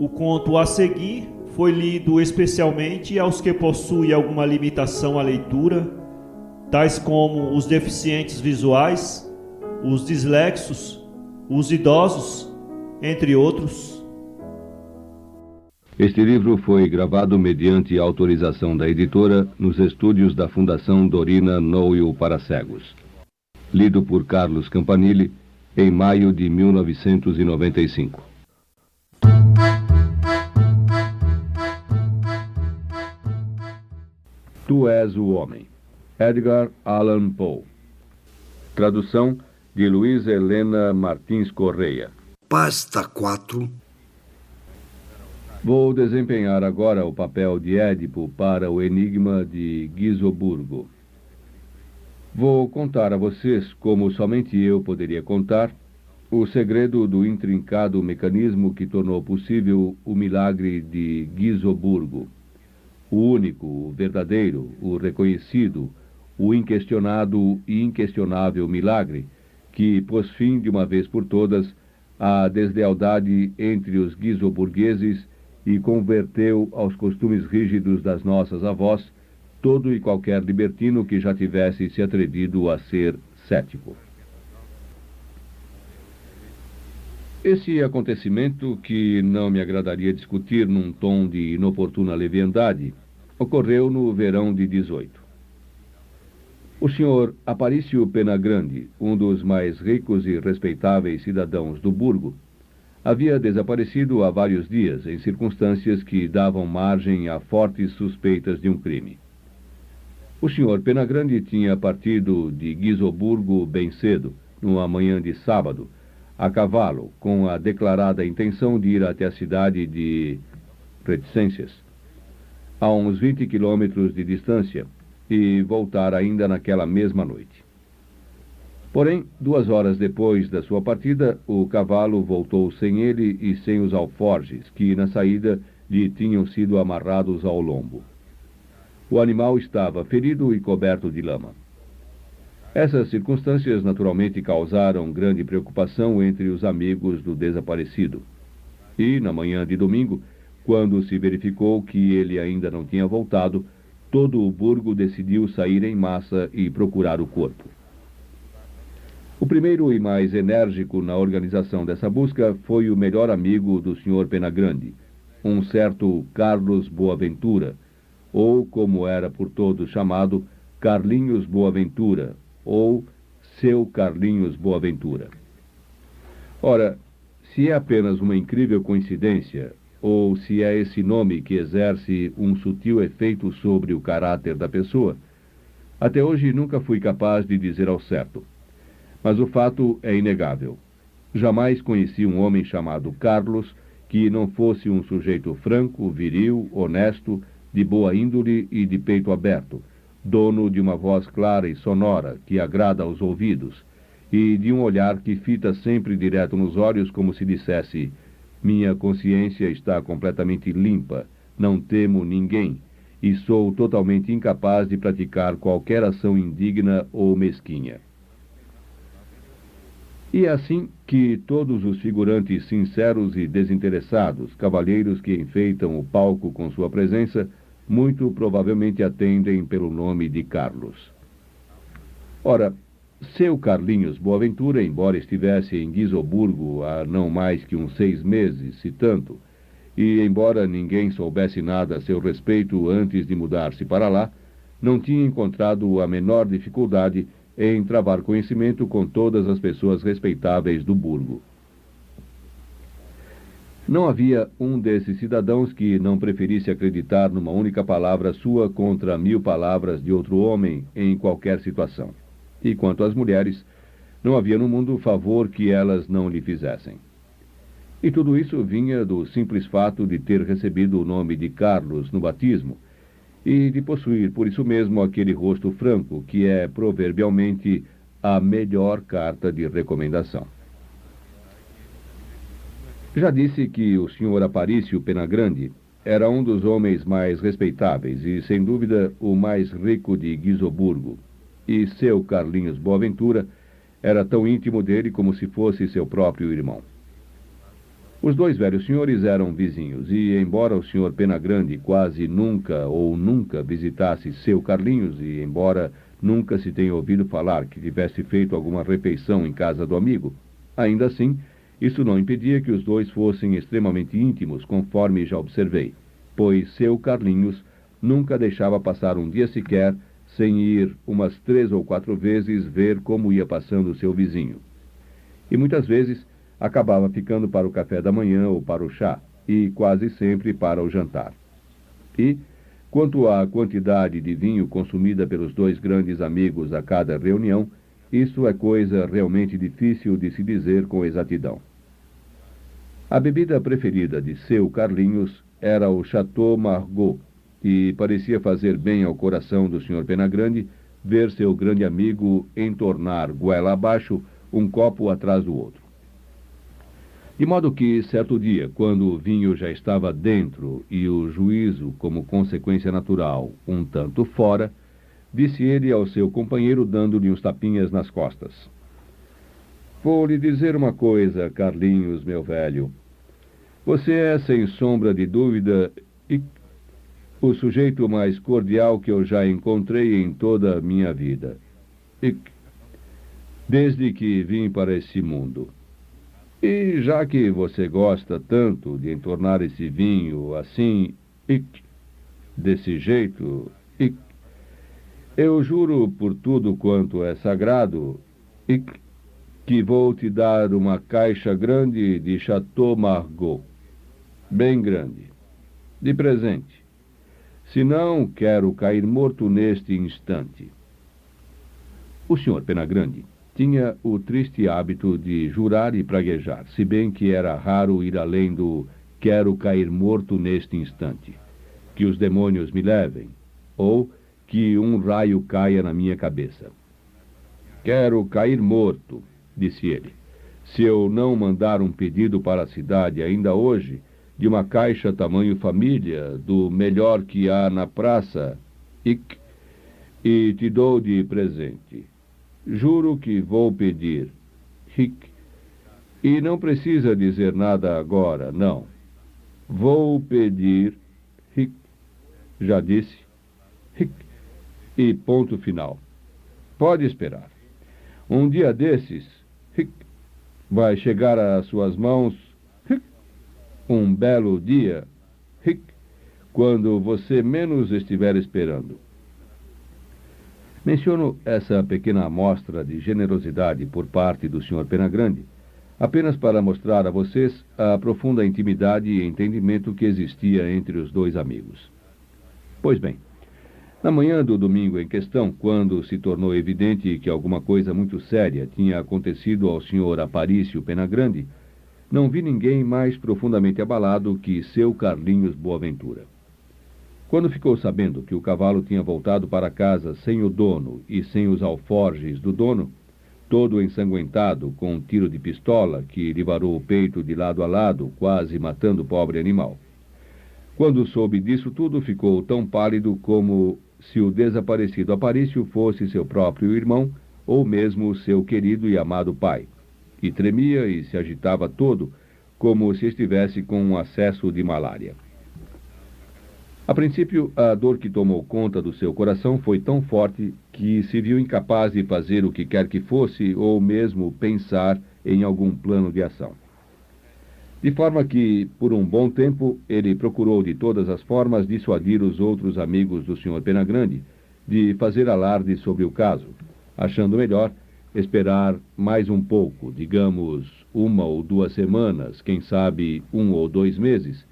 O conto a seguir foi lido especialmente aos que possuem alguma limitação à leitura, tais como os deficientes visuais, os dislexos, os idosos, entre outros. Este livro foi gravado mediante autorização da editora nos estúdios da Fundação Dorina Noel para Cegos. Lido por Carlos Campanile em maio de 1995. Tu és o homem. Edgar Allan Poe. Tradução de Luiz Helena Martins Correia. Pasta 4. Vou desempenhar agora o papel de Édipo para o enigma de Guizoburgo. Vou contar a vocês, como somente eu poderia contar, o segredo do intrincado mecanismo que tornou possível o milagre de Guizoburgo. O único, o verdadeiro, o reconhecido, o inquestionado e inquestionável milagre que pôs fim de uma vez por todas à deslealdade entre os guizoburgueses e converteu aos costumes rígidos das nossas avós todo e qualquer libertino que já tivesse se atrevido a ser cético. Esse acontecimento, que não me agradaria discutir num tom de inoportuna leviandade, ocorreu no verão de 18. O senhor Aparício Penagrande, um dos mais ricos e respeitáveis cidadãos do burgo, havia desaparecido há vários dias em circunstâncias que davam margem a fortes suspeitas de um crime. O senhor Penagrande tinha partido de Guizoburgo bem cedo, numa manhã de sábado, a cavalo, com a declarada intenção de ir até a cidade de Reticências, a uns 20 quilômetros de distância, e voltar ainda naquela mesma noite. Porém, 2 horas depois da sua partida, o cavalo voltou sem ele e sem os alforjes, que na saída lhe tinham sido amarrados ao lombo. O animal estava ferido e coberto de lama. Essas circunstâncias naturalmente causaram grande preocupação entre os amigos do desaparecido. E, na manhã de domingo, quando se verificou que ele ainda não tinha voltado, todo o burgo decidiu sair em massa e procurar o corpo. O primeiro e mais enérgico na organização dessa busca foi o melhor amigo do Sr. Penagrande, um certo Carlos Boaventura, ou, como era por todos chamado, Carlinhos Boaventura, ou seu Carlinhos Boaventura. Ora, se é apenas uma incrível coincidência, ou se é esse nome que exerce um sutil efeito sobre o caráter da pessoa, até hoje nunca fui capaz de dizer ao certo. Mas o fato é inegável. Jamais conheci um homem chamado Carlos que não fosse um sujeito franco, viril, honesto, de boa índole e de peito aberto, dono de uma voz clara e sonora que agrada aos ouvidos, e de um olhar que fita sempre direto nos olhos como se dissesse: minha consciência está completamente limpa, não temo ninguém, e sou totalmente incapaz de praticar qualquer ação indigna ou mesquinha. E é assim que todos os figurantes sinceros e desinteressados, cavalheiros que enfeitam o palco com sua presença, muito provavelmente atendem pelo nome de Carlos. Ora, seu Carlinhos Boaventura, embora estivesse em Guizoburgo há não mais que uns 6 meses, se tanto, e embora ninguém soubesse nada a seu respeito antes de mudar-se para lá, não tinha encontrado a menor dificuldade em travar conhecimento com todas as pessoas respeitáveis do burgo. Não havia um desses cidadãos que não preferisse acreditar numa única palavra sua contra 1000 palavras de outro homem em qualquer situação. E quanto às mulheres, não havia no mundo favor que elas não lhe fizessem. E tudo isso vinha do simples fato de ter recebido o nome de Carlos no batismo e de possuir por isso mesmo aquele rosto franco que é proverbialmente a melhor carta de recomendação. Já disse que o Sr. Aparício Penagrande era um dos homens mais respeitáveis e, sem dúvida, o mais rico de Guizoburgo, e seu Carlinhos Boaventura era tão íntimo dele como se fosse seu próprio irmão. Os dois velhos senhores eram vizinhos e, embora o senhor Penagrande quase nunca ou nunca visitasse seu Carlinhos e, embora nunca se tenha ouvido falar que tivesse feito alguma refeição em casa do amigo, ainda assim, isso não impedia que os dois fossem extremamente íntimos, conforme já observei, pois seu Carlinhos nunca deixava passar um dia sequer sem ir umas 3 ou 4 vezes ver como ia passando o seu vizinho. E muitas vezes acabava ficando para o café da manhã ou para o chá, e quase sempre para o jantar. E, quanto à quantidade de vinho consumida pelos dois grandes amigos a cada reunião, isso é coisa realmente difícil de se dizer com exatidão. A bebida preferida de seu Carlinhos era o Chateau Margaux, e parecia fazer bem ao coração do Sr. Penagrande ver seu grande amigo entornar goela abaixo um copo atrás do outro. De modo que, certo dia, quando o vinho já estava dentro e o juízo, como consequência natural, um tanto fora, disse ele ao seu companheiro, dando-lhe uns tapinhas nas costas: "Vou lhe dizer uma coisa, Carlinhos, meu velho. Você é, sem sombra de dúvida, o sujeito mais cordial que eu já encontrei em toda a minha vida. Desde que vim para esse mundo. E já que você gosta tanto de entornar esse vinho assim, desse jeito, eu juro por tudo quanto é sagrado, que vou te dar uma caixa grande de Chateau Margaux, bem grande, de presente. Senão, quero cair morto neste instante." O Sr. Penagrande tinha o triste hábito de jurar e praguejar, se bem que era raro ir além do "quero cair morto neste instante", "que os demônios me levem", ou "que um raio caia na minha cabeça". "Quero cair morto", disse ele, "se eu não mandar um pedido para a cidade ainda hoje, de uma caixa tamanho família, do melhor que há na praça, e te dou de presente. Juro que vou pedir. E não precisa dizer nada agora, não. Vou pedir. Já disse. E ponto final. Pode esperar. Um dia desses, vai chegar às suas mãos, um belo dia, quando você menos estiver esperando. Menciono essa pequena amostra de generosidade por parte do Sr. Penagrande apenas para mostrar a vocês a profunda intimidade e entendimento que existia entre os dois amigos. Pois bem, na manhã do domingo em questão, quando se tornou evidente que alguma coisa muito séria tinha acontecido ao Sr. Aparício Penagrande, não vi ninguém mais profundamente abalado que seu Carlinhos Boaventura. Quando ficou sabendo que o cavalo tinha voltado para casa sem o dono e sem os alforjes do dono, todo ensanguentado com um tiro de pistola que lhe varou o peito de lado a lado, quase matando o pobre animal. Quando soube disso tudo, ficou tão pálido como se o desaparecido Aparício fosse seu próprio irmão ou mesmo seu querido e amado pai, e tremia e se agitava todo como se estivesse com um acesso de malária. A princípio, a dor que tomou conta do seu coração foi tão forte que se viu incapaz de fazer o que quer que fosse ou mesmo pensar em algum plano de ação. De forma que, por um bom tempo, ele procurou de todas as formas dissuadir os outros amigos do Sr. Penagrande de fazer alarde sobre o caso, achando melhor esperar mais um pouco, digamos 1 ou 2 semanas, quem sabe 1 ou 2 meses,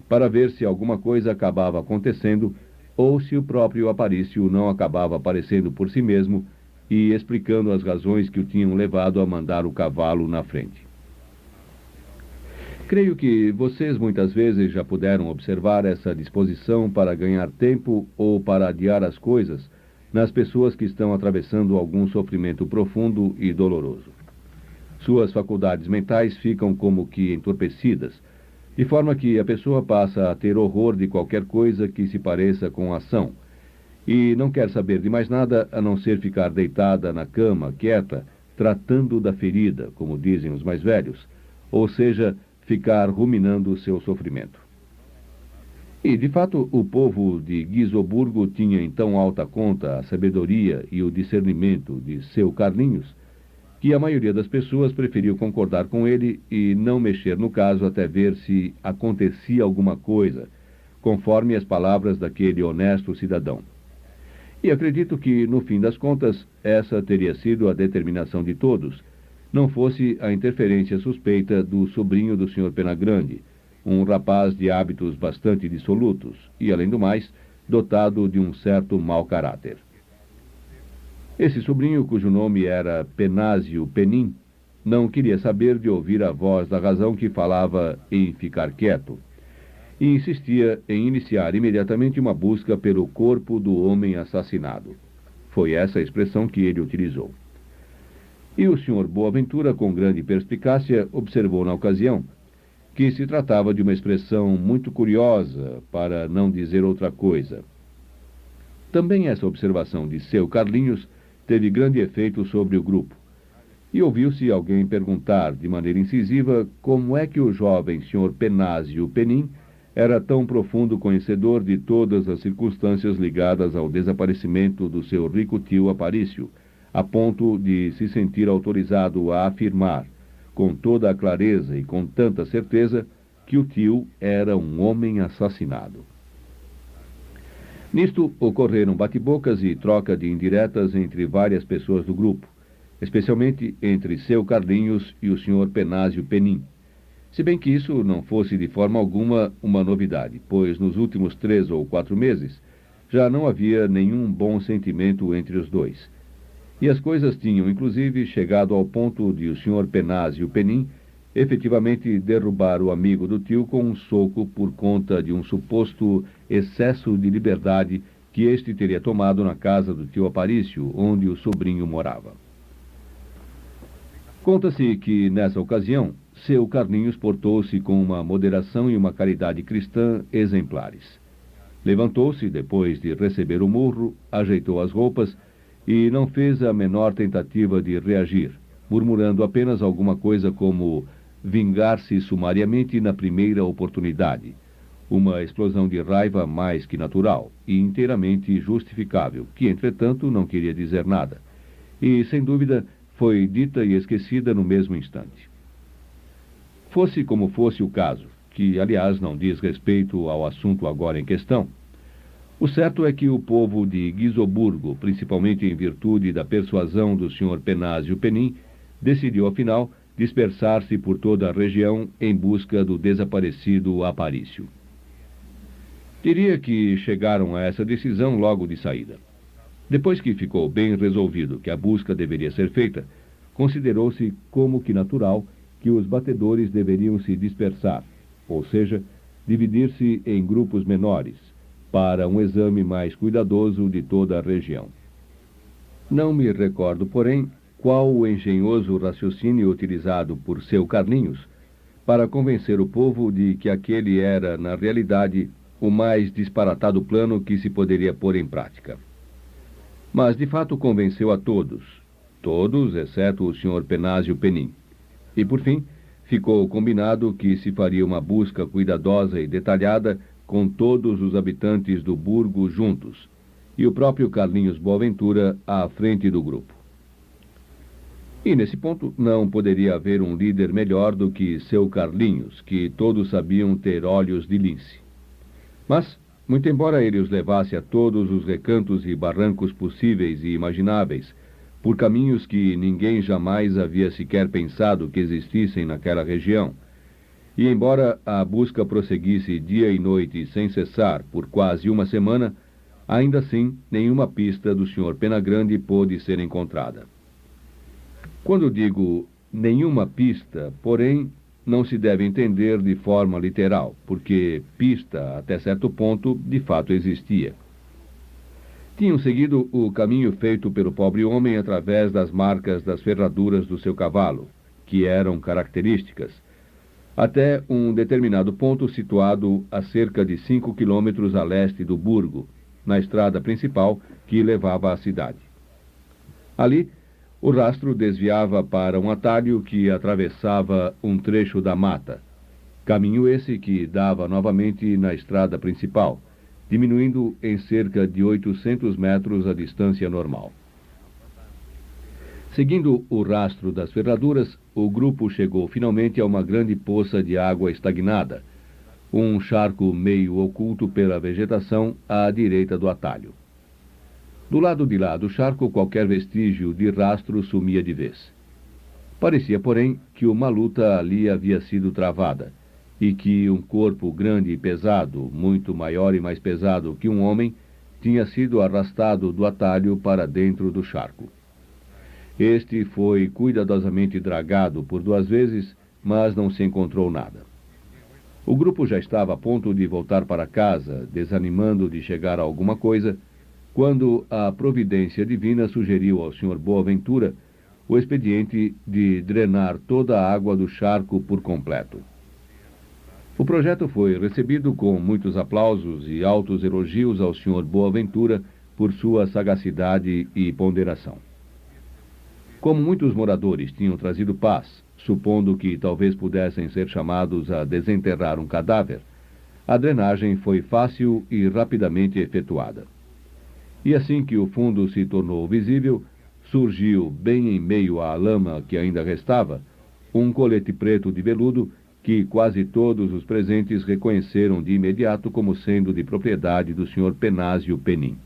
para ver se alguma coisa acabava acontecendo ou se o próprio Aparício não acabava aparecendo por si mesmo e explicando as razões que o tinham levado a mandar o cavalo na frente. Creio que vocês muitas vezes já puderam observar essa disposição para ganhar tempo ou para adiar as coisas nas pessoas que estão atravessando algum sofrimento profundo e doloroso. Suas faculdades mentais ficam como que entorpecidas, de forma que a pessoa passa a ter horror de qualquer coisa que se pareça com ação, e não quer saber de mais nada a não ser ficar deitada na cama, quieta, tratando da ferida, como dizem os mais velhos, ou seja, ficar ruminando seu sofrimento. E, de fato, o povo de Guizoburgo tinha em tão alta conta a sabedoria e o discernimento de seu Carlinhos, que a maioria das pessoas preferiu concordar com ele e não mexer no caso até ver se acontecia alguma coisa, conforme as palavras daquele honesto cidadão. E acredito que, no fim das contas, essa teria sido a determinação de todos, não fosse a interferência suspeita do sobrinho do Sr. Penagrande, um rapaz de hábitos bastante dissolutos e, além do mais, dotado de um certo mau caráter. Esse sobrinho, cujo nome era Penásio Penim, não queria saber de ouvir a voz da razão que falava em ficar quieto, e insistia em iniciar imediatamente uma busca pelo corpo do homem assassinado. Foi essa a expressão que ele utilizou. E o Sr. Boaventura, com grande perspicácia, observou na ocasião que se tratava de uma expressão muito curiosa, para não dizer outra coisa. Também essa observação de seu Carlinhos teve grande efeito sobre o grupo, e ouviu-se alguém perguntar de maneira incisiva como é que o jovem Sr. Penásio Penim era tão profundo conhecedor de todas as circunstâncias ligadas ao desaparecimento do seu rico tio Aparício, a ponto de se sentir autorizado a afirmar, com toda a clareza e com tanta certeza, que o tio era um homem assassinado. Nisto ocorreram bate-bocas e troca de indiretas entre várias pessoas do grupo, especialmente entre seu Carlinhos e o Sr. Penásio Penim, se bem que isso não fosse de forma alguma uma novidade, pois nos últimos 3 ou 4 meses já não havia nenhum bom sentimento entre os dois. E as coisas tinham, inclusive, chegado ao ponto de o Sr. Penásio Penim efetivamente derrubar o amigo do tio com um soco por conta de um suposto excesso de liberdade que este teria tomado na casa do tio Aparício, onde o sobrinho morava. Conta-se que, nessa ocasião, seu Carlinhos portou-se com uma moderação e uma caridade cristã exemplares. Levantou-se, depois de receber o murro, ajeitou as roupas e não fez a menor tentativa de reagir, murmurando apenas alguma coisa como vingar-se sumariamente na primeira oportunidade, uma explosão de raiva mais que natural e inteiramente justificável, que, entretanto, não queria dizer nada, e, sem dúvida, foi dita e esquecida no mesmo instante. Fosse como fosse o caso, que, aliás, não diz respeito ao assunto agora em questão, o certo é que o povo de Guizoburgo, principalmente em virtude da persuasão do Sr. Penásio Penim, decidiu, afinal, dispersar-se por toda a região em busca do desaparecido Aparício. Diria que chegaram a essa decisão logo de saída. Depois que ficou bem resolvido que a busca deveria ser feita, considerou-se como que natural que os batedores deveriam se dispersar, ou seja, dividir-se em grupos menores, para um exame mais cuidadoso de toda a região. Não me recordo, porém, qual o engenhoso raciocínio utilizado por seu Carlinhos para convencer o povo de que aquele era, na realidade, o mais disparatado plano que se poderia pôr em prática. Mas, de fato, convenceu a todos, exceto o Sr. Penásio Penim. E, por fim, ficou combinado que se faria uma busca cuidadosa e detalhada com todos os habitantes do burgo juntos, e o próprio Carlinhos Boaventura à frente do grupo. E, nesse ponto, não poderia haver um líder melhor do que seu Carlinhos, que todos sabiam ter olhos de lince. Mas, muito embora ele os levasse a todos os recantos e barrancos possíveis e imagináveis, por caminhos que ninguém jamais havia sequer pensado que existissem naquela região, e embora a busca prosseguisse dia e noite sem cessar por quase uma semana, ainda assim nenhuma pista do Sr. Penagrande pôde ser encontrada. Quando digo nenhuma pista, porém, não se deve entender de forma literal, porque pista, até certo ponto, de fato existia. Tinham seguido o caminho feito pelo pobre homem através das marcas das ferraduras do seu cavalo, que eram características, até um determinado ponto situado a cerca de 5 quilômetros a leste do burgo, na estrada principal que levava à cidade. Ali, o rastro desviava para um atalho que atravessava um trecho da mata, Caminho esse que dava novamente na estrada principal, diminuindo em cerca de 800 metros a distância normal. Seguindo o rastro das ferraduras, o grupo chegou finalmente a uma grande poça de água estagnada, um charco meio oculto pela vegetação à direita do atalho. Do lado de lá do charco, qualquer vestígio de rastro sumia de vez. Parecia, porém, que uma luta ali havia sido travada, e que um corpo grande e pesado, muito maior e mais pesado que um homem, tinha sido arrastado do atalho para dentro do charco. Este foi cuidadosamente dragado por 2 vezes, mas não se encontrou nada. O grupo já estava a ponto de voltar para casa, desanimando de chegar a alguma coisa, quando a providência divina sugeriu ao Sr. Boaventura o expediente de drenar toda a água do charco por completo. O projeto foi recebido com muitos aplausos e altos elogios ao Sr. Boaventura por sua sagacidade e ponderação. Como muitos moradores tinham trazido paz, supondo que talvez pudessem ser chamados a desenterrar um cadáver, a drenagem foi fácil e rapidamente efetuada. E assim que o fundo se tornou visível, surgiu, bem em meio à lama que ainda restava, um colete preto de veludo que quase todos os presentes reconheceram de imediato como sendo de propriedade do Sr. Penásio Penin.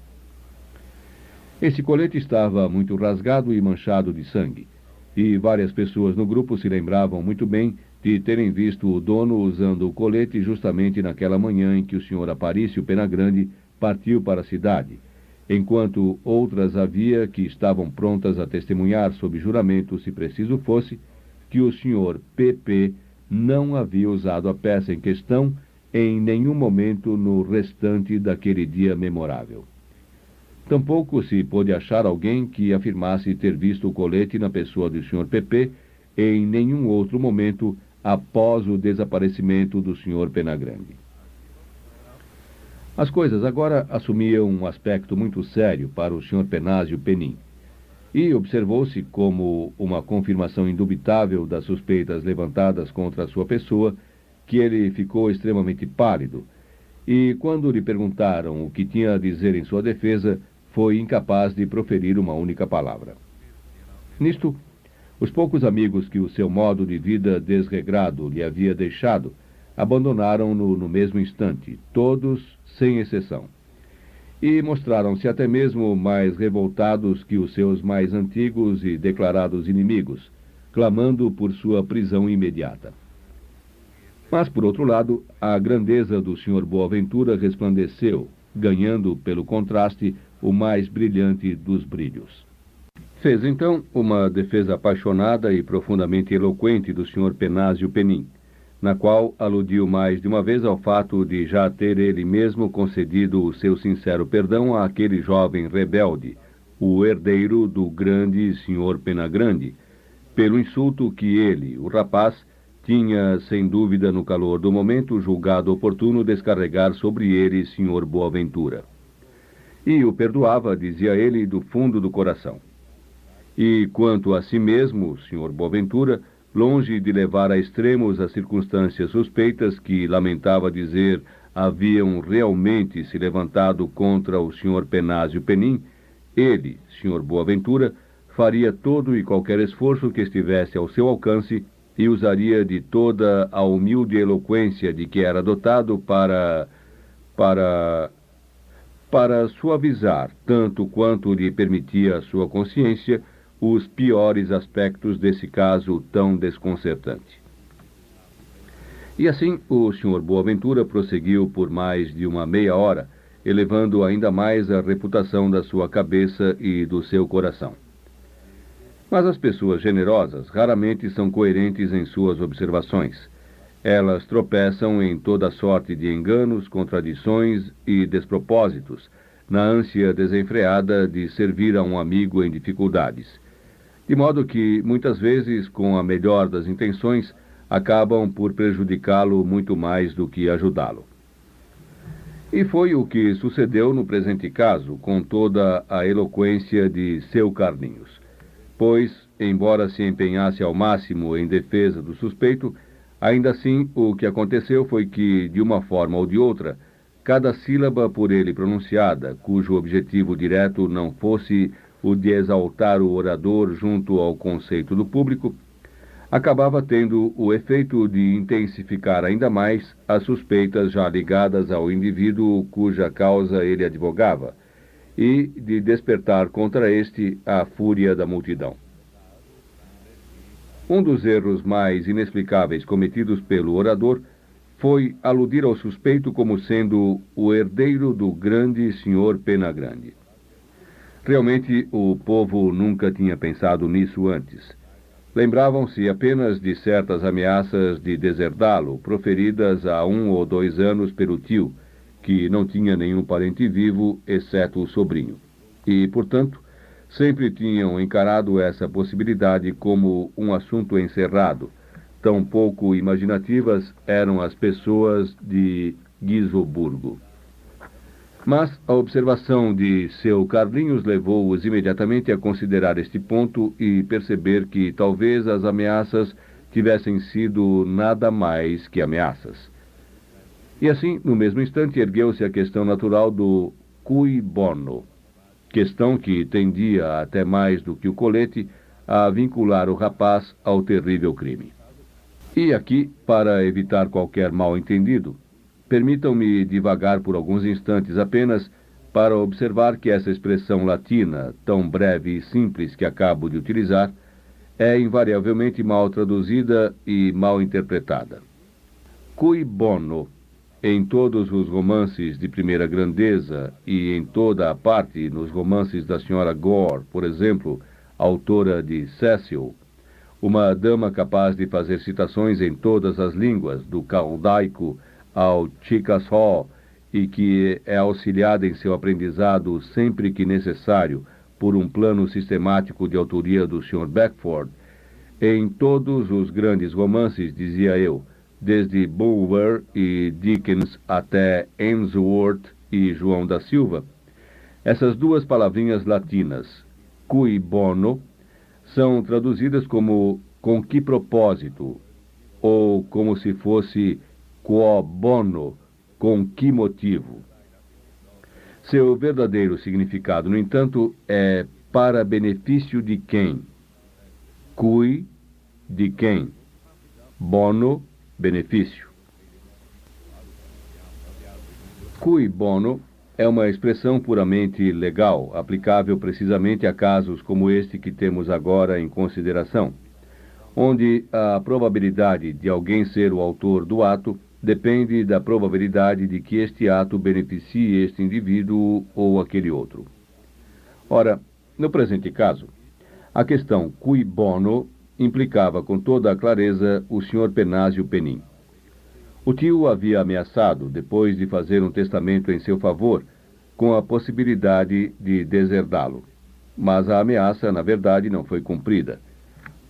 Esse colete estava muito rasgado e manchado de sangue, e várias pessoas no grupo se lembravam muito bem de terem visto o dono usando o colete justamente naquela manhã em que o Sr. Aparício Penagrande partiu para a cidade, enquanto outras havia que estavam prontas a testemunhar sob juramento, se preciso fosse, que o Sr. P.P. não havia usado a peça em questão em nenhum momento no restante daquele dia memorável. Tampouco se pôde achar alguém que afirmasse ter visto o colete na pessoa do Sr. P.P. em nenhum outro momento após o desaparecimento do Sr. Penagrande. As coisas agora assumiam um aspecto muito sério para o Sr. Penásio Penin, e observou-se como uma confirmação indubitável das suspeitas levantadas contra a sua pessoa, que ele ficou extremamente pálido, e quando lhe perguntaram o que tinha a dizer em sua defesa, foi incapaz de proferir uma única palavra. Nisto, os poucos amigos que o seu modo de vida desregrado lhe havia deixado, abandonaram-no no mesmo instante, todos sem exceção. E mostraram-se até mesmo mais revoltados que os seus mais antigos e declarados inimigos, clamando por sua prisão imediata. Mas, por outro lado, a grandeza do Sr. Boaventura resplandeceu, ganhando, pelo contraste, o mais brilhante dos brilhos. Fez, então, uma defesa apaixonada e profundamente eloquente do Sr. Penásio Penin, na qual aludiu mais de uma vez ao fato de já ter ele mesmo concedido o seu sincero perdão àquele jovem rebelde, o herdeiro do grande Sr. Penagrande, pelo insulto que ele, o rapaz, tinha, sem dúvida, no calor do momento, julgado oportuno descarregar sobre ele Sr. Boaventura. E o perdoava, dizia ele, do fundo do coração. E, quanto a si mesmo, Sr. Boaventura, longe de levar a extremos as circunstâncias suspeitas que, lamentava dizer, haviam realmente se levantado contra o Sr. Penásio Penin, ele, Sr. Boaventura, faria todo e qualquer esforço que estivesse ao seu alcance e usaria de toda a humilde eloquência de que era dotado para suavizar, tanto quanto lhe permitia a sua consciência, os piores aspectos desse caso tão desconcertante. E assim o Sr. Boaventura prosseguiu por mais de uma meia hora, elevando ainda mais a reputação da sua cabeça e do seu coração. Mas as pessoas generosas raramente são coerentes em suas observações. Elas tropeçam em toda sorte de enganos, contradições e despropósitos, na ânsia desenfreada de servir a um amigo em dificuldades. De modo que, muitas vezes, com a melhor das intenções, acabam por prejudicá-lo muito mais do que ajudá-lo. E foi o que sucedeu no presente caso, com toda a eloquência de seu Carlinhos. Pois, embora se empenhasse ao máximo em defesa do suspeito, Ainda assim, o que aconteceu foi que, de uma forma ou de outra, cada sílaba por ele pronunciada, cujo objetivo direto não fosse o de exaltar o orador junto ao conceito do público, acabava tendo o efeito de intensificar ainda mais as suspeitas já ligadas ao indivíduo cuja causa ele advogava, e de despertar contra este a fúria da multidão. Um dos erros mais inexplicáveis cometidos pelo orador foi aludir ao suspeito como sendo o herdeiro do grande Sr. Pena Grande. Realmente, o povo nunca tinha pensado nisso antes. Lembravam-se apenas de certas ameaças de deserdá-lo, proferidas há 1 ou 2 anos pelo tio, que não tinha nenhum parente vivo, exceto o sobrinho. E, portanto, sempre tinham encarado essa possibilidade como um assunto encerrado. Tão pouco imaginativas eram as pessoas de Guizoburgo. Mas a observação de seu Carlinhos levou-os imediatamente a considerar este ponto e perceber que talvez as ameaças tivessem sido nada mais que ameaças. E assim, no mesmo instante, ergueu-se a questão natural do cui bono, questão que tendia, até mais do que o colete, a vincular o rapaz ao terrível crime. E aqui, para evitar qualquer mal-entendido, permitam-me divagar por alguns instantes apenas para observar que essa expressão latina, tão breve e simples que acabo de utilizar, é invariavelmente mal traduzida e mal interpretada. Cui bono, em todos os romances de primeira grandeza e em toda a parte nos romances da Sra. Gore, por exemplo, autora de Cecil, uma dama capaz de fazer citações em todas as línguas, do caldaico ao chickasaw, e que é auxiliada em seu aprendizado sempre que necessário por um plano sistemático de autoria do Sr. Beckford. Em todos os grandes romances, dizia eu, desde Bulwer e Dickens até Ainsworth e João da Silva, essas duas palavrinhas latinas, cui bono, são traduzidas como com que propósito, ou como se fosse quo bono, com que motivo. Seu verdadeiro significado, no entanto, é para benefício de quem? Cui, de quem? Bono, benefício. Cui bono é uma expressão puramente legal, aplicável precisamente a casos como este que temos agora em consideração, onde a probabilidade de alguém ser o autor do ato depende da probabilidade de que este ato beneficie este indivíduo ou aquele outro. Ora, no presente caso, a questão cui bono implicava com toda a clareza o Sr. Penásio Penin. O tio havia ameaçado, depois de fazer um testamento em seu favor, com a possibilidade de deserdá-lo. Mas a ameaça, na verdade, não foi cumprida.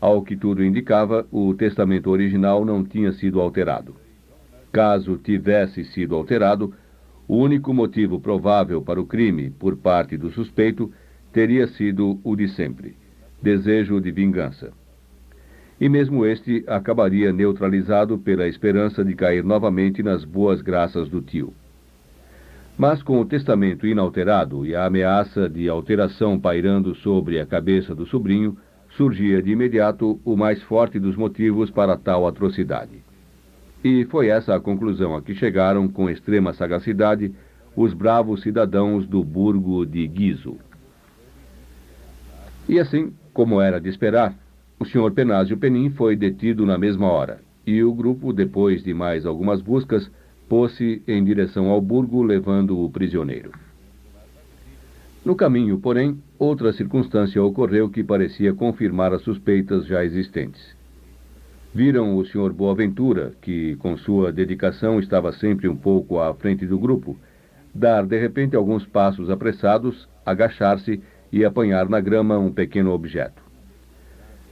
Ao que tudo indicava, o testamento original não tinha sido alterado. Caso tivesse sido alterado, o único motivo provável para o crime, por parte do suspeito, teria sido o de sempre: desejo de vingança. E mesmo este acabaria neutralizado pela esperança de cair novamente nas boas graças do tio. Mas com o testamento inalterado e a ameaça de alteração pairando sobre a cabeça do sobrinho, surgia de imediato o mais forte dos motivos para tal atrocidade. E foi essa a conclusão a que chegaram com extrema sagacidade os bravos cidadãos do burgo de Guizo. E assim, como era de esperar, o Sr. Penásio Penin foi detido na mesma hora, e o grupo, depois de mais algumas buscas, pôs-se em direção ao burgo, levando o prisioneiro. No caminho, porém, outra circunstância ocorreu que parecia confirmar as suspeitas já existentes. Viram o Sr. Boaventura, que com sua dedicação estava sempre um pouco à frente do grupo, dar de repente alguns passos apressados, agachar-se e apanhar na grama um pequeno objeto.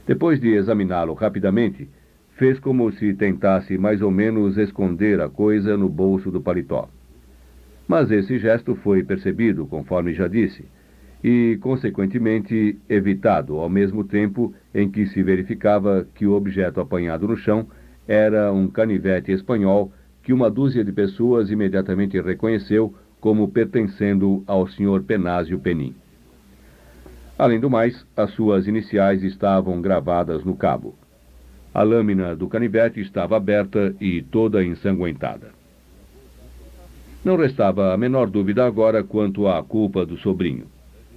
Depois de examiná-lo rapidamente, fez como se tentasse mais ou menos esconder a coisa no bolso do paletó. Mas esse gesto foi percebido, conforme já disse, e, consequentemente, evitado ao mesmo tempo em que se verificava que o objeto apanhado no chão era um canivete espanhol que uma dúzia de pessoas imediatamente reconheceu como pertencendo ao Sr. Penásio Penin. Além do mais, as suas iniciais estavam gravadas no cabo. A lâmina do canivete estava aberta e toda ensanguentada. Não restava a menor dúvida agora quanto à culpa do sobrinho.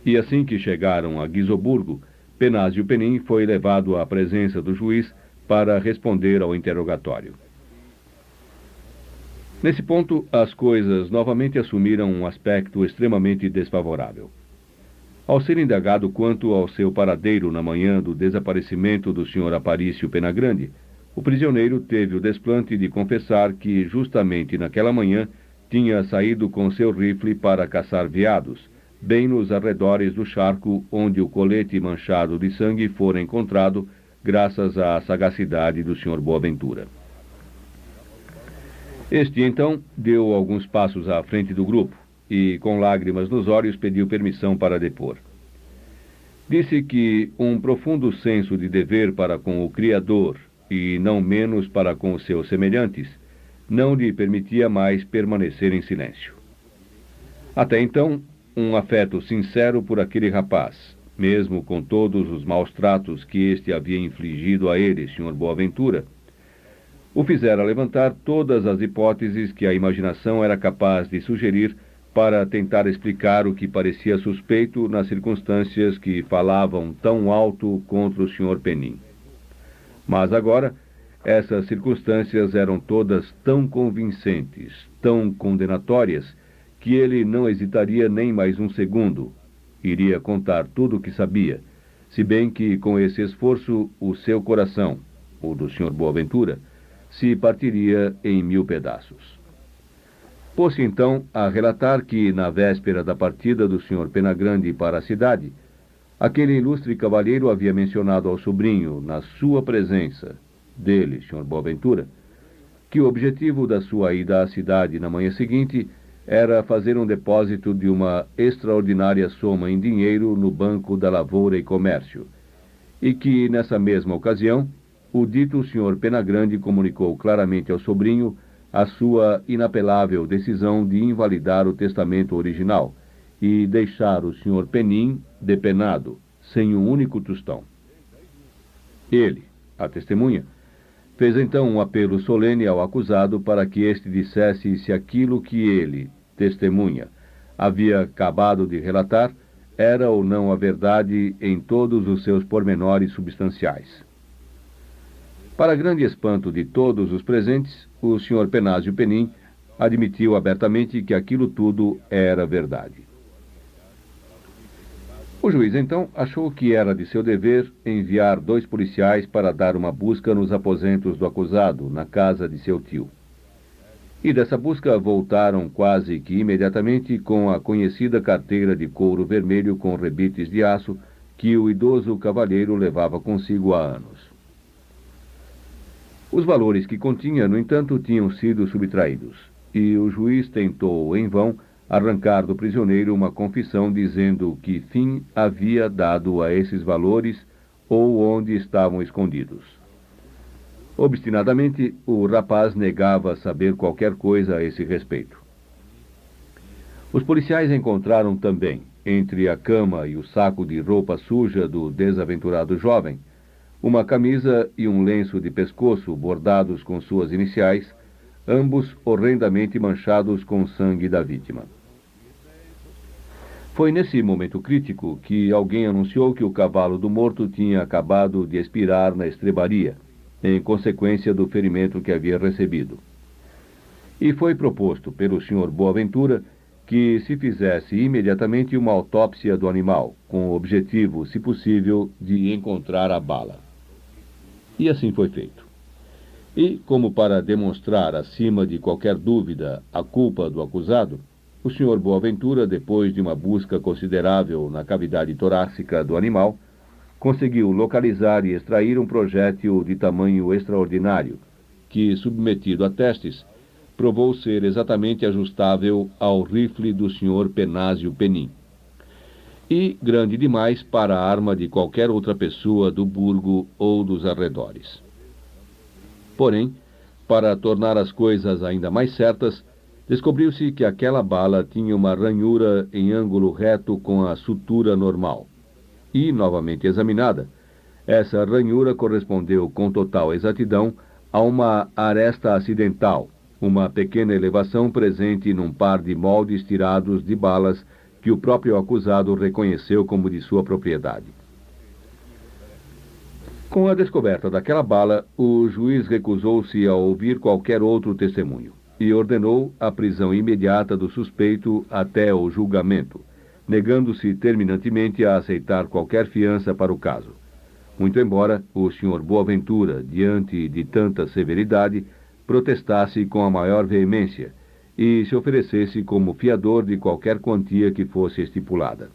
E assim que chegaram a Guizoburgo, Penásio Penin foi levado à presença do juiz para responder ao interrogatório. Nesse ponto, as coisas novamente assumiram um aspecto extremamente desfavorável. Ao ser indagado quanto ao seu paradeiro na manhã do desaparecimento do Sr. Aparício Penagrande, o prisioneiro teve o desplante de confessar que, justamente naquela manhã, tinha saído com seu rifle para caçar veados, bem nos arredores do charco onde o colete manchado de sangue fora encontrado, graças à sagacidade do Sr. Boaventura. Este, então, deu alguns passos à frente do grupo e, com lágrimas nos olhos, pediu permissão para depor. Disse que um profundo senso de dever para com o Criador, e não menos para com os seus semelhantes, não lhe permitia mais permanecer em silêncio. Até então, um afeto sincero por aquele rapaz, mesmo com todos os maus tratos que este havia infligido a ele, Sr. Boaventura, o fizera levantar todas as hipóteses que a imaginação era capaz de sugerir para tentar explicar o que parecia suspeito nas circunstâncias que falavam tão alto contra o Sr. Penin. Mas agora, essas circunstâncias eram todas tão convincentes, tão condenatórias, que ele não hesitaria nem mais um segundo. Iria contar tudo o que sabia, se bem que, com esse esforço, o seu coração, o do Sr. Boaventura, se partiria em 1000 pedaços. Pôs-se então a relatar que, na véspera da partida do Sr. Penagrande para a cidade, aquele ilustre cavalheiro havia mencionado ao sobrinho, na sua presença, dele, Sr. Boaventura, que o objetivo da sua ida à cidade na manhã seguinte era fazer um depósito de uma extraordinária soma em dinheiro no Banco da Lavoura e Comércio, e que, nessa mesma ocasião, o dito Sr. Penagrande comunicou claramente ao sobrinho a sua inapelável decisão de invalidar o testamento original e deixar o Sr. Penin depenado, sem um único tostão. Ele, a testemunha, fez então um apelo solene ao acusado para que este dissesse se aquilo que ele, testemunha, havia acabado de relatar era ou não a verdade em todos os seus pormenores substanciais. Para grande espanto de todos os presentes, o Sr. Penásio Penin admitiu abertamente que aquilo tudo era verdade. O juiz, então, achou que era de seu dever enviar 2 policiais para dar uma busca nos aposentos do acusado, na casa de seu tio. E dessa busca voltaram quase que imediatamente com a conhecida carteira de couro vermelho com rebites de aço que o idoso cavalheiro levava consigo há anos. Os valores que continha, no entanto, tinham sido subtraídos, e o juiz tentou, em vão, arrancar do prisioneiro uma confissão dizendo que fim havia dado a esses valores ou onde estavam escondidos. Obstinadamente, o rapaz negava saber qualquer coisa a esse respeito. Os policiais encontraram também, entre a cama e o saco de roupa suja do desaventurado jovem, uma camisa e um lenço de pescoço bordados com suas iniciais, ambos horrendamente manchados com o sangue da vítima. Foi nesse momento crítico que alguém anunciou que o cavalo do morto tinha acabado de expirar na estrebaria, em consequência do ferimento que havia recebido. E foi proposto pelo Sr. Boaventura que se fizesse imediatamente uma autópsia do animal, com o objetivo, se possível, de encontrar a bala. E assim foi feito. E, como para demonstrar acima de qualquer dúvida a culpa do acusado, o Sr. Boaventura, depois de uma busca considerável na cavidade torácica do animal, conseguiu localizar e extrair um projétil de tamanho extraordinário, que, submetido a testes, provou ser exatamente ajustável ao rifle do Sr. Penásio Penin, e grande demais para a arma de qualquer outra pessoa do burgo ou dos arredores. Porém, para tornar as coisas ainda mais certas, descobriu-se que aquela bala tinha uma ranhura em ângulo reto com a sutura normal. E, novamente examinada, essa ranhura correspondeu com total exatidão a uma aresta acidental, uma pequena elevação presente num par de moldes tirados de balas que o próprio acusado reconheceu como de sua propriedade. Com a descoberta daquela bala, o juiz recusou-se a ouvir qualquer outro testemunho e ordenou a prisão imediata do suspeito até o julgamento, negando-se terminantemente a aceitar qualquer fiança para o caso. Muito embora o Sr. Boaventura, diante de tanta severidade, protestasse com a maior veemência e se oferecesse como fiador de qualquer quantia que fosse estipulada.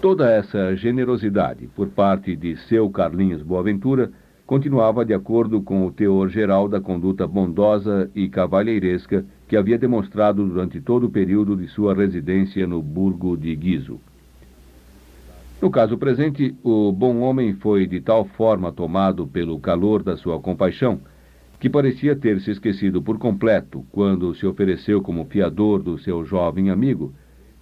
Toda essa generosidade por parte de seu Carlinhos Boaventura continuava de acordo com o teor geral da conduta bondosa e cavalheiresca que havia demonstrado durante todo o período de sua residência no burgo de Guizo. No caso presente, o bom homem foi de tal forma tomado pelo calor da sua compaixão que parecia ter se esquecido por completo, quando se ofereceu como fiador do seu jovem amigo,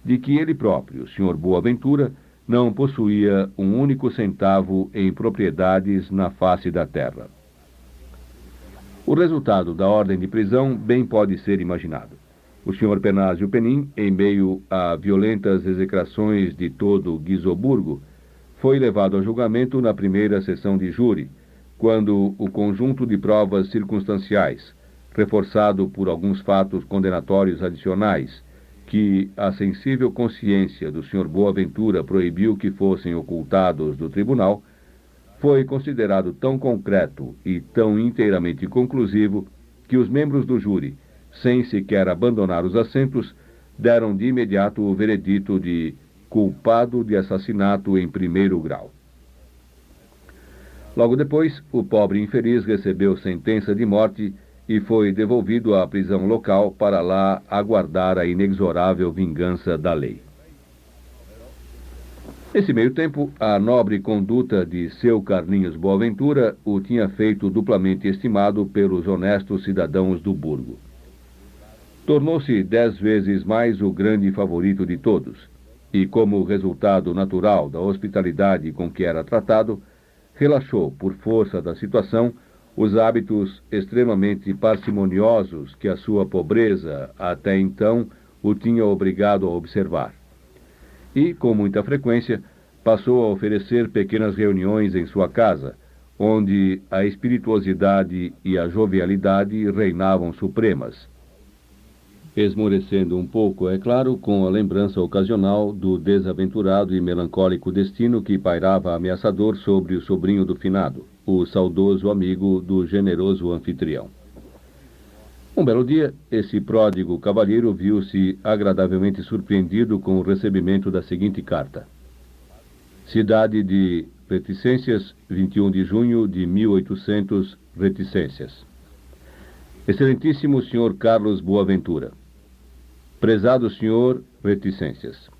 de que ele próprio, Sr. Boaventura, não possuía um único centavo em propriedades na face da terra. O resultado da ordem de prisão bem pode ser imaginado. O Sr. Penásio Penin, em meio a violentas execrações de todo Guizoburgo, foi levado a julgamento na primeira sessão de júri, quando o conjunto de provas circunstanciais, reforçado por alguns fatos condenatórios adicionais, que a sensível consciência do Sr. Boaventura proibiu que fossem ocultados do tribunal, foi considerado tão concreto e tão inteiramente conclusivo que os membros do júri, sem sequer abandonar os assentos, deram de imediato o veredito de culpado de assassinato em primeiro grau. Logo depois, o pobre infeliz recebeu sentença de morte e foi devolvido à prisão local para lá aguardar a inexorável vingança da lei. Nesse meio tempo, a nobre conduta de seu Carlinhos Boaventura o tinha feito duplamente estimado pelos honestos cidadãos do burgo. Tornou-se 10 vezes mais o grande favorito de todos, e como resultado natural da hospitalidade com que era tratado, relaxou, por força da situação, os hábitos extremamente parcimoniosos que a sua pobreza, até então, o tinha obrigado a observar. E, com muita frequência, passou a oferecer pequenas reuniões em sua casa, onde a espirituosidade e a jovialidade reinavam supremas, esmorecendo um pouco, é claro, com a lembrança ocasional do desaventurado e melancólico destino que pairava ameaçador sobre o sobrinho do finado, o saudoso amigo do generoso anfitrião. Um belo dia, esse pródigo cavalheiro viu-se agradavelmente surpreendido com o recebimento da seguinte carta: Cidade de Reticências, 21 de junho de 1800, Reticências. Excelentíssimo Sr. Carlos Boaventura. Prezado Sr. Reticências.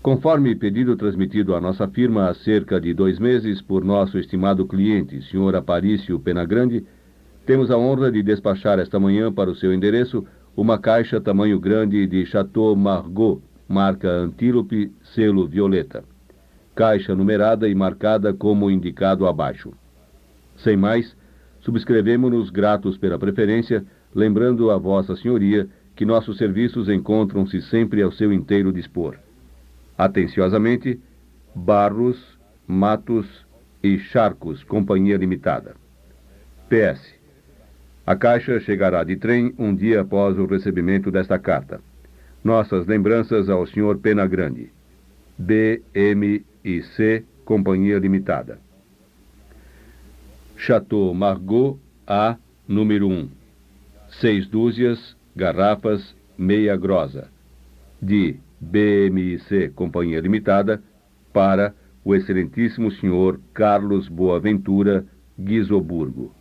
Conforme pedido transmitido à nossa firma há cerca de 2 meses por nosso estimado cliente, Sr. Aparício Penagrande, temos a honra de despachar esta manhã para o seu endereço uma caixa tamanho grande de Chateau Margaux, marca Antílope, selo violeta. Caixa numerada e marcada como indicado abaixo. Sem mais, subscrevemo-nos gratos pela preferência, lembrando a Vossa Senhoria que nossos serviços encontram-se sempre ao seu inteiro dispor. Atenciosamente, Barros, Matos e Charcos, Companhia Limitada. PS. A caixa chegará de trem um dia após o recebimento desta carta. Nossas lembranças ao Sr. Penagrande. B.M.I.C. Companhia Limitada. Chateau Margaux, A, número 1. 6 dúzias, garrafas, meia grossa. De BMIC Companhia Limitada, para o excelentíssimo Sr. Carlos Boaventura, Guizoburgo.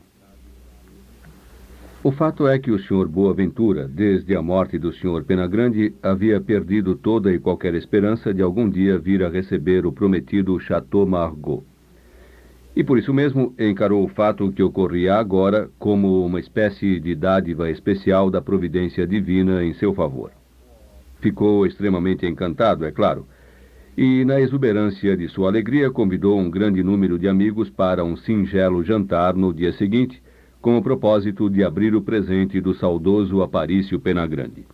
O fato é que o Sr. Boaventura, desde a morte do Sr. Penagrande, havia perdido toda e qualquer esperança de algum dia vir a receber o prometido Chateau Margaux. E por isso mesmo encarou o fato que ocorria agora como uma espécie de dádiva especial da providência divina em seu favor. Ficou extremamente encantado, é claro, e na exuberância de sua alegria convidou um grande número de amigos para um singelo jantar no dia seguinte, com o propósito de abrir o presente do saudoso Aparício Penagrande.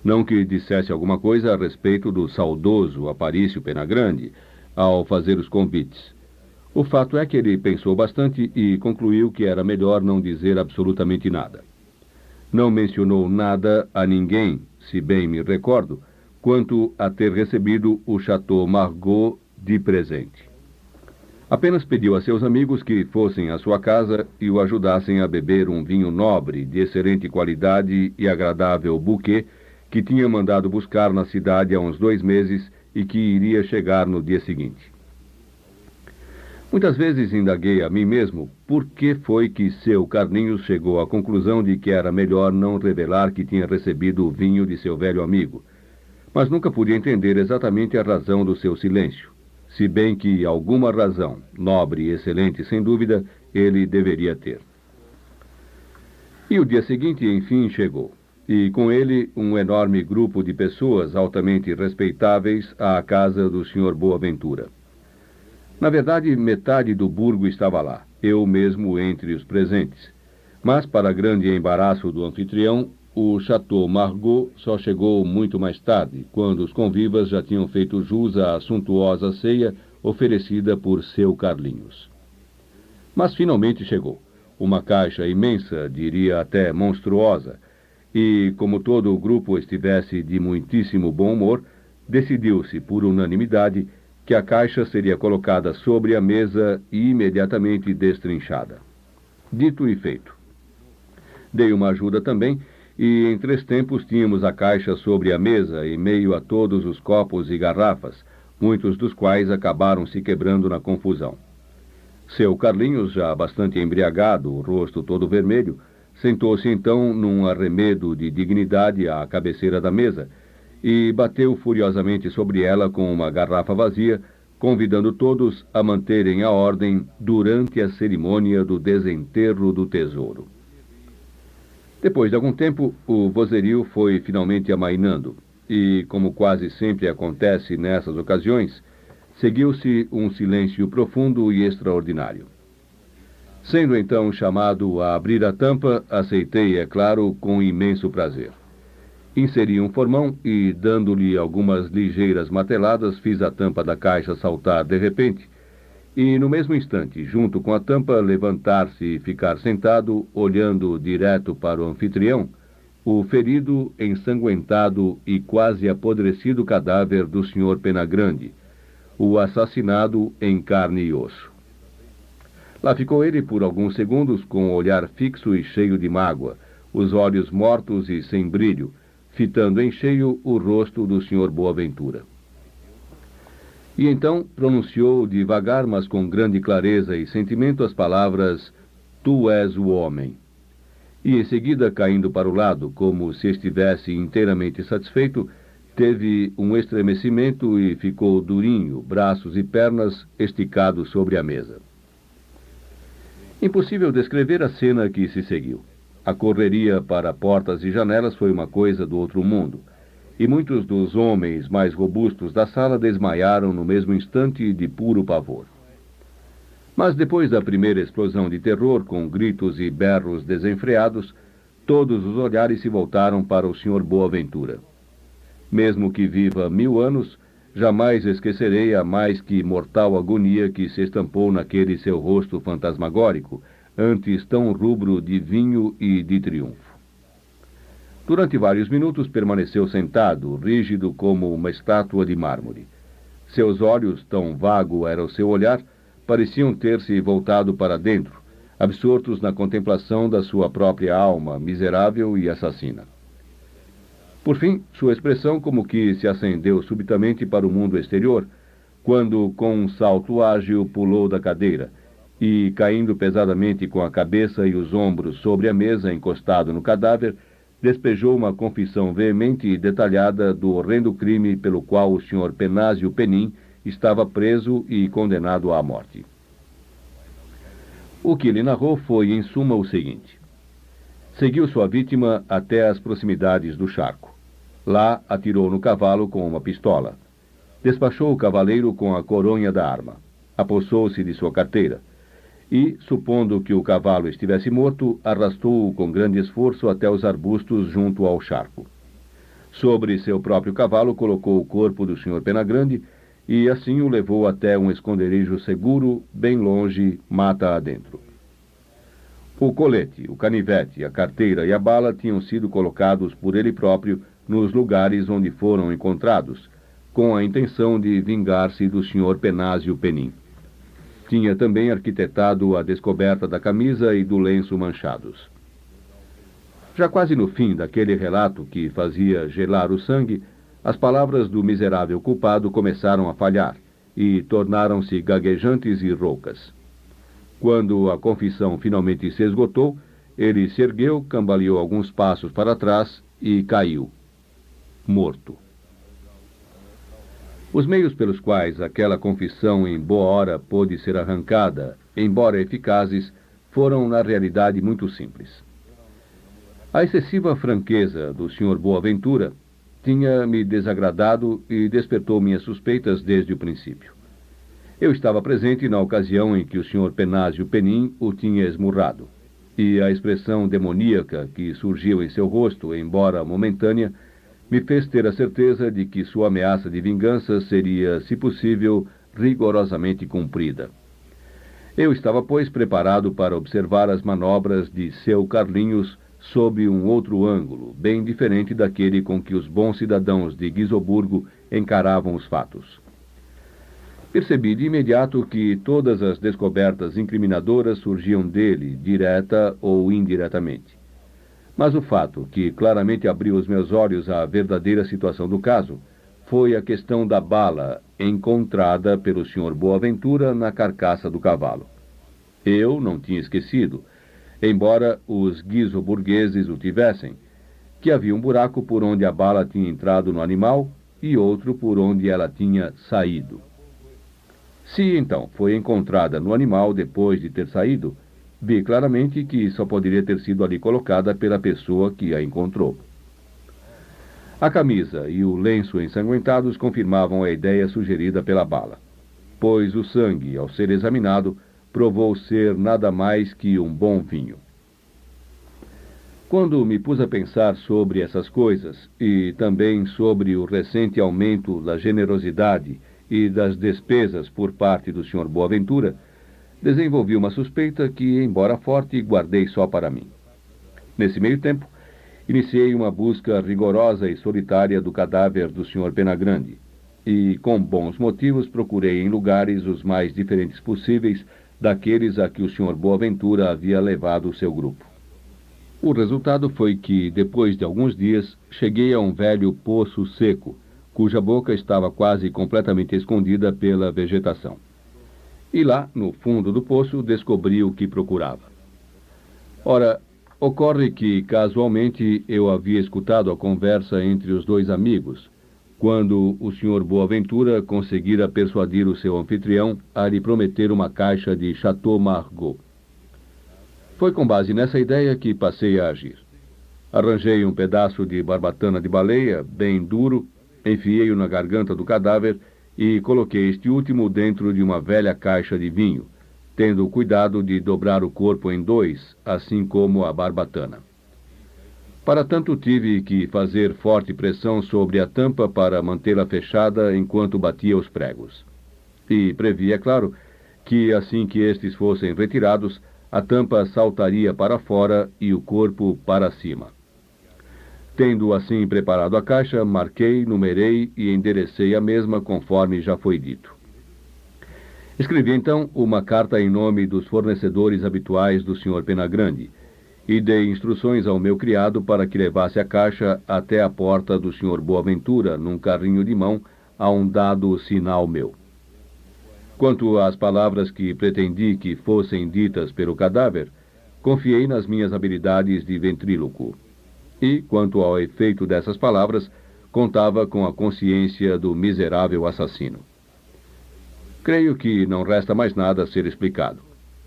Não que dissesse alguma coisa a respeito do saudoso Aparício Penagrande ao fazer os convites. O fato é que ele pensou bastante e concluiu que era melhor não dizer absolutamente nada. Não mencionou nada a ninguém, se bem me recordo, quanto a ter recebido o Chateau Margaux de presente. Apenas pediu a seus amigos que fossem à sua casa e o ajudassem a beber um vinho nobre, de excelente qualidade e agradável bouquet, que tinha mandado buscar na cidade há uns 2 meses e que iria chegar no dia seguinte. Muitas vezes indaguei a mim mesmo por que foi que seu Carlinhos chegou à conclusão de que era melhor não revelar que tinha recebido o vinho de seu velho amigo, mas nunca pude entender exatamente a razão do seu silêncio, se bem que alguma razão, nobre e excelente sem dúvida, ele deveria ter. E o dia seguinte, enfim, chegou, e com ele um enorme grupo de pessoas altamente respeitáveis à casa do Sr. Boaventura. Na verdade, metade do burgo estava lá, eu mesmo entre os presentes. Mas, para grande embaraço do anfitrião, o Chateau Margaux só chegou muito mais tarde, quando os convivas já tinham feito jus à suntuosa ceia oferecida por seu Carlinhos. Mas finalmente chegou. Uma caixa imensa, diria até monstruosa, e, como todo o grupo estivesse de muitíssimo bom humor, decidiu-se, por unanimidade, que a caixa seria colocada sobre a mesa e imediatamente destrinchada. Dito e feito. Dei uma ajuda também, e em 3 tempos tínhamos a caixa sobre a mesa, em meio a todos os copos e garrafas, muitos dos quais acabaram se quebrando na confusão. Seu Carlinhos, já bastante embriagado, o rosto todo vermelho, sentou-se então num arremedo de dignidade à cabeceira da mesa, e bateu furiosamente sobre ela com uma garrafa vazia, convidando todos a manterem a ordem durante a cerimônia do desenterro do tesouro. Depois de algum tempo, o vozerio foi finalmente amainando, e, como quase sempre acontece nessas ocasiões, seguiu-se um silêncio profundo e extraordinário. Sendo então chamado a abrir a tampa, aceitei, é claro, com imenso prazer. Inseri um formão e, dando-lhe algumas ligeiras marteladas, fiz a tampa da caixa saltar de repente e, no mesmo instante, junto com a tampa, levantar-se e ficar sentado, olhando direto para o anfitrião, o ferido, ensanguentado e quase apodrecido cadáver do Sr. Penagrande, o assassinado em carne e osso. Lá ficou ele por alguns segundos, com o olhar fixo e cheio de mágoa, os olhos mortos e sem brilho, fitando em cheio o rosto do Sr. Boaventura. E então pronunciou devagar, mas com grande clareza e sentimento, as palavras: "Tu és o homem." E em seguida, caindo para o lado, como se estivesse inteiramente satisfeito, teve um estremecimento e ficou durinho, braços e pernas esticados sobre a mesa. Impossível descrever a cena que se seguiu. A correria para portas e janelas foi uma coisa do outro mundo, e muitos dos homens mais robustos da sala desmaiaram no mesmo instante de puro pavor. Mas depois da primeira explosão de terror, com gritos e berros desenfreados, todos os olhares se voltaram para o Sr. Boaventura. Mesmo que viva 1000 anos, jamais esquecerei a mais que mortal agonia que se estampou naquele seu rosto fantasmagórico, antes tão rubro de vinho e de triunfo. Durante vários minutos permaneceu sentado, rígido como uma estátua de mármore. Seus olhos, tão vago era o seu olhar, pareciam ter-se voltado para dentro, absortos na contemplação da sua própria alma, miserável e assassina. Por fim, sua expressão como que se acendeu subitamente para o mundo exterior, quando, com um salto ágil, pulou da cadeira, e, caindo pesadamente com a cabeça e os ombros sobre a mesa, encostado no cadáver, despejou uma confissão veemente e detalhada do horrendo crime pelo qual o Sr. Penásio Penin estava preso e condenado à morte. O que ele narrou foi, em suma, o seguinte. Seguiu sua vítima até as proximidades do charco. Lá, atirou no cavalo com uma pistola. Despachou o cavaleiro com a coronha da arma. Apossou-se de sua carteira. E, supondo que o cavalo estivesse morto, arrastou-o com grande esforço até os arbustos junto ao charco. Sobre seu próprio cavalo colocou o corpo do Sr. Penagrande e assim o levou até um esconderijo seguro, bem longe, mata adentro. O colete, o canivete, a carteira e a bala tinham sido colocados por ele próprio nos lugares onde foram encontrados, com a intenção de vingar-se do Sr. Penásio Penin. Tinha também arquitetado a descoberta da camisa e do lenço manchados. Já quase no fim daquele relato que fazia gelar o sangue, as palavras do miserável culpado começaram a falhar e tornaram-se gaguejantes e roucas. Quando a confissão finalmente se esgotou, ele se ergueu, cambaleou alguns passos para trás e caiu, morto. Os meios pelos quais aquela confissão em boa hora pôde ser arrancada, embora eficazes, foram na realidade muito simples. A excessiva franqueza do Sr. Boaventura tinha-me desagradado e despertou minhas suspeitas desde o princípio. Eu estava presente na ocasião em que o Sr. Penásio Penin o tinha esmurrado, e a expressão demoníaca que surgiu em seu rosto, embora momentânea, me fez ter a certeza de que sua ameaça de vingança seria, se possível, rigorosamente cumprida. Eu estava, pois, preparado para observar as manobras de seu Carlinhos sob um outro ângulo, bem diferente daquele com que os bons cidadãos de Guizoburgo encaravam os fatos. Percebi de imediato que todas as descobertas incriminadoras surgiam dele, direta ou indiretamente. Mas o fato que claramente abriu os meus olhos à verdadeira situação do caso foi a questão da bala encontrada pelo Sr. Boaventura na carcaça do cavalo. Eu não tinha esquecido, embora os guizoburgueses o tivessem, que havia um buraco por onde a bala tinha entrado no animal e outro por onde ela tinha saído. Se, então, foi encontrada no animal depois de ter saído, vi claramente que só poderia ter sido ali colocada pela pessoa que a encontrou. A camisa e o lenço ensanguentados confirmavam a ideia sugerida pela bala, pois o sangue, ao ser examinado, provou ser nada mais que um bom vinho. Quando me pus a pensar sobre essas coisas, e também sobre o recente aumento da generosidade e das despesas por parte do Sr. Boaventura, desenvolvi uma suspeita que, embora forte, guardei só para mim. Nesse meio tempo, iniciei uma busca rigorosa e solitária do cadáver do Sr. Penagrande, e, com bons motivos, procurei em lugares os mais diferentes possíveis daqueles a que o Sr. Boaventura havia levado o seu grupo. O resultado foi que, depois de alguns dias, cheguei a um velho poço seco, cuja boca estava quase completamente escondida pela vegetação. E lá, no fundo do poço, descobri o que procurava. Ora, ocorre que, casualmente, eu havia escutado a conversa entre os dois amigos, quando o Sr. Boaventura conseguira persuadir o seu anfitrião a lhe prometer uma caixa de Chateau Margaux. Foi com base nessa ideia que passei a agir. Arranjei um pedaço de barbatana de baleia, bem duro, enfiei-o na garganta do cadáver e coloquei este último dentro de uma velha caixa de vinho, tendo o cuidado de dobrar o corpo em dois, assim como a barbatana. Para tanto, tive que fazer forte pressão sobre a tampa para mantê-la fechada enquanto batia os pregos. E previ, é claro, que assim que estes fossem retirados, a tampa saltaria para fora e o corpo para cima. Tendo assim preparado a caixa, marquei, numerei e enderecei a mesma conforme já foi dito. Escrevi então uma carta em nome dos fornecedores habituais do Sr. Penagrande e dei instruções ao meu criado para que levasse a caixa até a porta do Sr. Boaventura num carrinho de mão a um dado sinal meu. Quanto às palavras que pretendi que fossem ditas pelo cadáver, confiei nas minhas habilidades de ventríloco. E, quanto ao efeito dessas palavras, contava com a consciência do miserável assassino. Creio que não resta mais nada a ser explicado.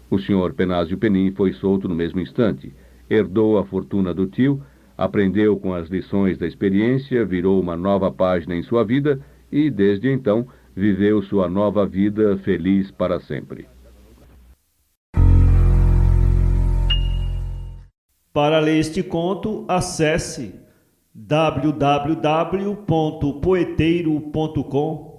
O Sr. Penásio Penin foi solto no mesmo instante, herdou a fortuna do tio, aprendeu com as lições da experiência, virou uma nova página em sua vida e, desde então, viveu sua nova vida feliz para sempre. Para ler este conto, acesse www.poeteiro.com.